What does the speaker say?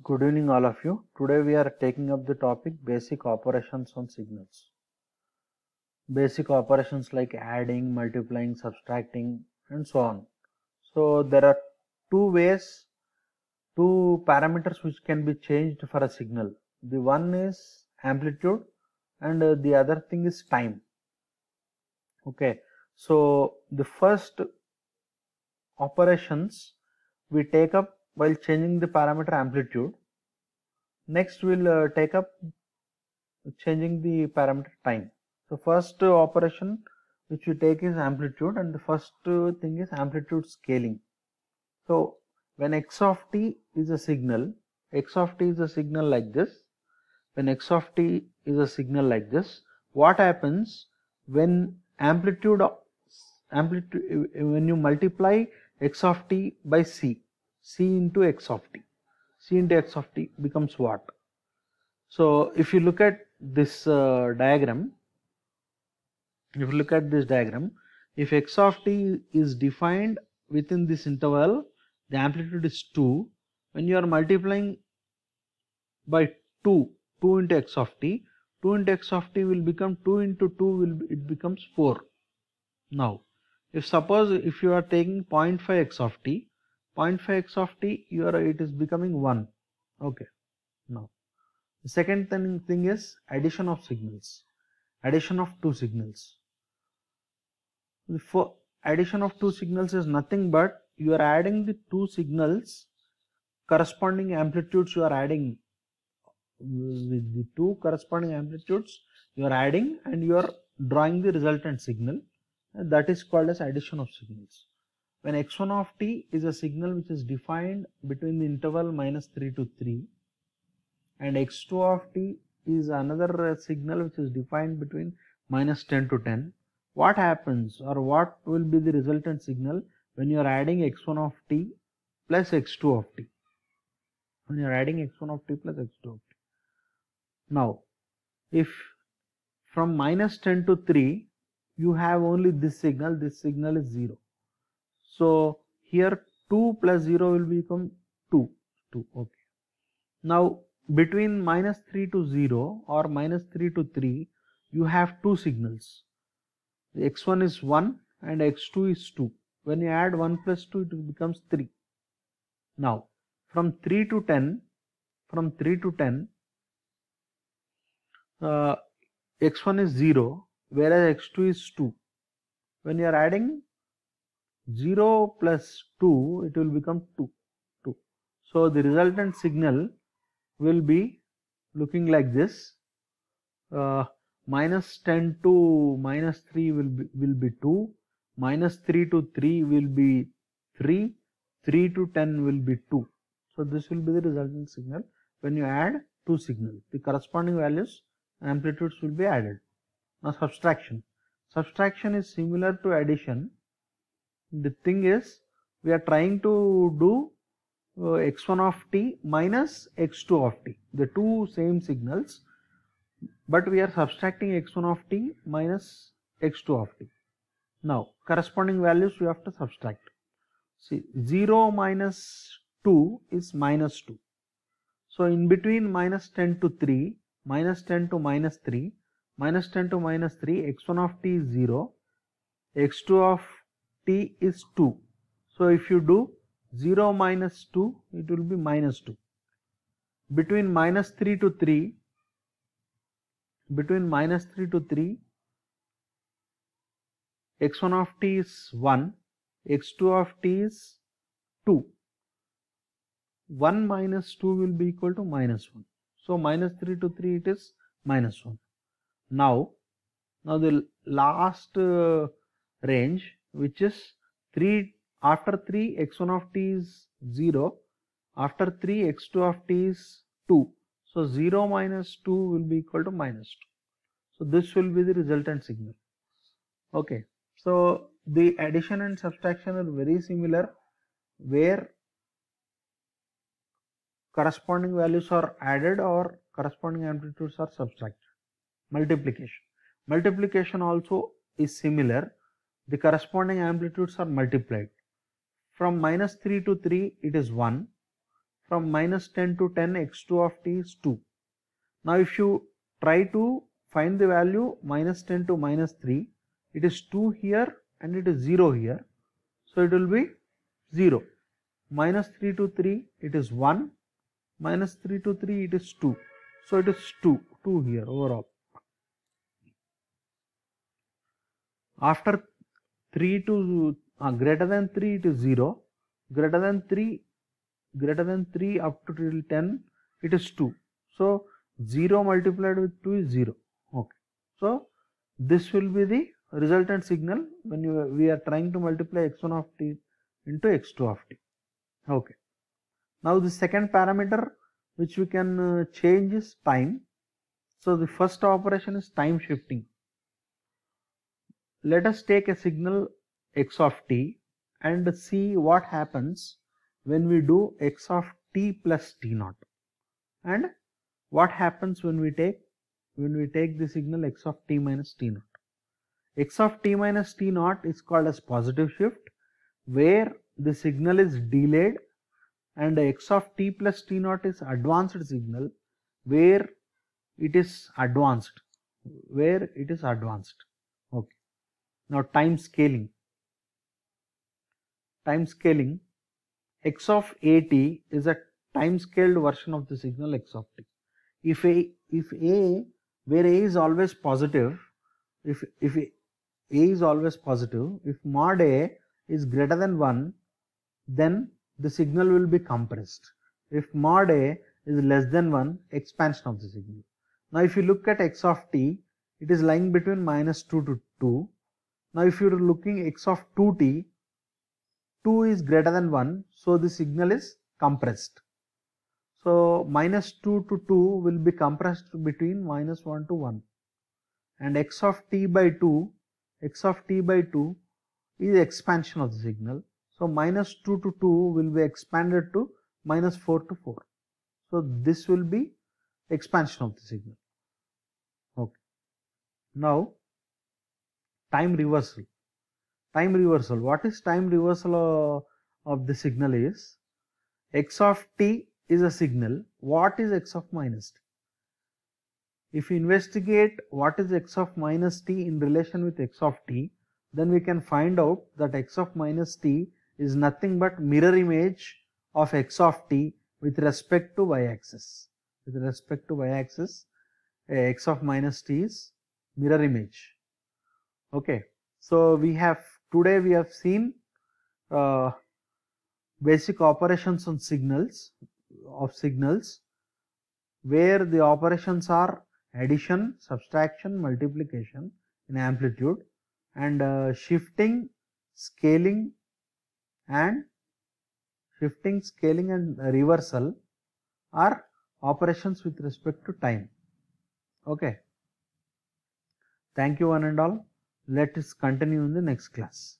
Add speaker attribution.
Speaker 1: Good evening all of you. Today we are taking up the topic basic operations on signals. Basic operations like adding, multiplying, subtracting and so on. So there are two parameters which can be changed for a signal. The one is amplitude and the other thing is time. Okay. So the first operations we take up while changing the parameter amplitude. Next we'll take up changing the parameter time. So first operation which we take is amplitude, and the first thing is amplitude scaling. So when x of t is a signal, x of t is a signal like this. When x of t is a signal like this, what happens when when you multiply x of t by c into x of t, c into x of t becomes what? So if you look at this diagram, if x of t is defined within this interval, the amplitude is 2. When you are multiplying by 2 into x of t, 2 into x of t will become 2 into 2 it becomes 4. Now if suppose if you are taking 0.5 x of t, 0.5 x of t, it is becoming 1. Okay. Now the second thing is addition of signals, addition of two signals. For addition of two signals is nothing but you are adding the two signals, corresponding amplitudes you are adding with the two corresponding amplitudes you are adding, and you are drawing the resultant signal, and that is called as addition of signals. When x1 of t is a signal which is defined between the interval -3 to 3, and x2 of t is another signal which is defined between -10 to 10. What happens, or what will be the resultant signal when you are adding x1 of t plus x2 of t? When you are adding x1 of t plus x2 of t. Now, if from -10 to 3 you have only this signal is 0. So here 2 plus 0 will become 2. Okay. Now between -3 to 0 or -3 to 3, you have two signals. x1 is 1 and x2 is 2. When you add 1 plus 2, it becomes 3. Now from 3 to 10, x1 is 0 whereas x2 is 2. When you are adding 0 plus 2, it will become 2. So the resultant signal will be looking like this. -10 to -3 will be 2, -3 to 3 will be 3, 3 to 10 will be 2. So this will be the resultant signal when you add two signals. The corresponding values, amplitudes will be added. Now subtraction. Subtraction is similar to addition. The thing is, we are trying to do x1 of t minus x2 of t, the two same signals, but we are subtracting x1 of t minus x2 of t. Now corresponding values we have to subtract. See, 0 minus 2 is -2. So in between -10 to 3, -10 to -3, -10 to -3, x1 of t is 0, x2 of t is 2. So if you do 0 minus 2, it will be -2. Between -3 to 3, x1 of t is 1, x2 of t is 2. 1 minus 2 will be equal to -1. So -3 to 3 it is -1. Now the last range, which is 3, after 3 x1 of t is 0, after 3 x2 of t is 2. So 0 minus 2 will be equal to -2. So this will be the resultant signal. Okay. So the addition and subtraction are very similar, where corresponding values are added or corresponding amplitudes are subtracted. Multiplication also is similar. The corresponding amplitudes are multiplied. From -3 to 3 it is 1, from minus 10 to 10, x2 of t is 2. Now if you try to find the value minus 10 to minus 3, it is 2 here and it is 0 here. So it will be 0. Minus 3 to 3, it is 1. Minus 3 to 3, it is 2. So it is 2 here overall. After 3 to greater than 3, it is 0. Greater than 3 up to till 10, it is 2. So 0 multiplied with 2 is 0. Okay. So this will be the resultant signal when we are trying to multiply x1 of t into x2 of t. Okay. Now the second parameter which we can change is time. So the first operation is time shifting. Let us take a signal x of t and see what happens when we do x of t plus t naught, and what happens when we take the signal x of t minus t naught. X of t minus t naught is called as positive shift, where the signal is delayed, and x of t plus t naught is advanced signal, where it is advanced. Okay. Now time scaling. X of at is a time scaled version of the signal x of t. If where a is always positive, if mod a is greater than 1, then the signal will be compressed. If mod a is less than 1, expansion of the signal. Now if you look at x of t, it is lying between minus 2 to 2. Now if you are looking x of 2t, 2 is greater than 1, so the signal is compressed. So minus 2 to 2 will be compressed between minus 1 to 1, and x of t by 2 is expansion of the signal. So minus 2 to 2 will be expanded to minus 4 to 4. So this will be expansion of the signal. Okay. Now time reversal. What is time reversal of the signal is, x of t is a signal. What is x of minus t? If you investigate what is x of minus t in relation with x of t, then we can find out that x of minus t is nothing but mirror image of x of t with respect to y-axis. X of minus t is mirror image. Okay. So today we have seen basic operations on signals, where the operations are addition, subtraction, multiplication in amplitude, and shifting, scaling and reversal are operations with respect to time. Okay. Thank you one and all. Let us continue in the next class.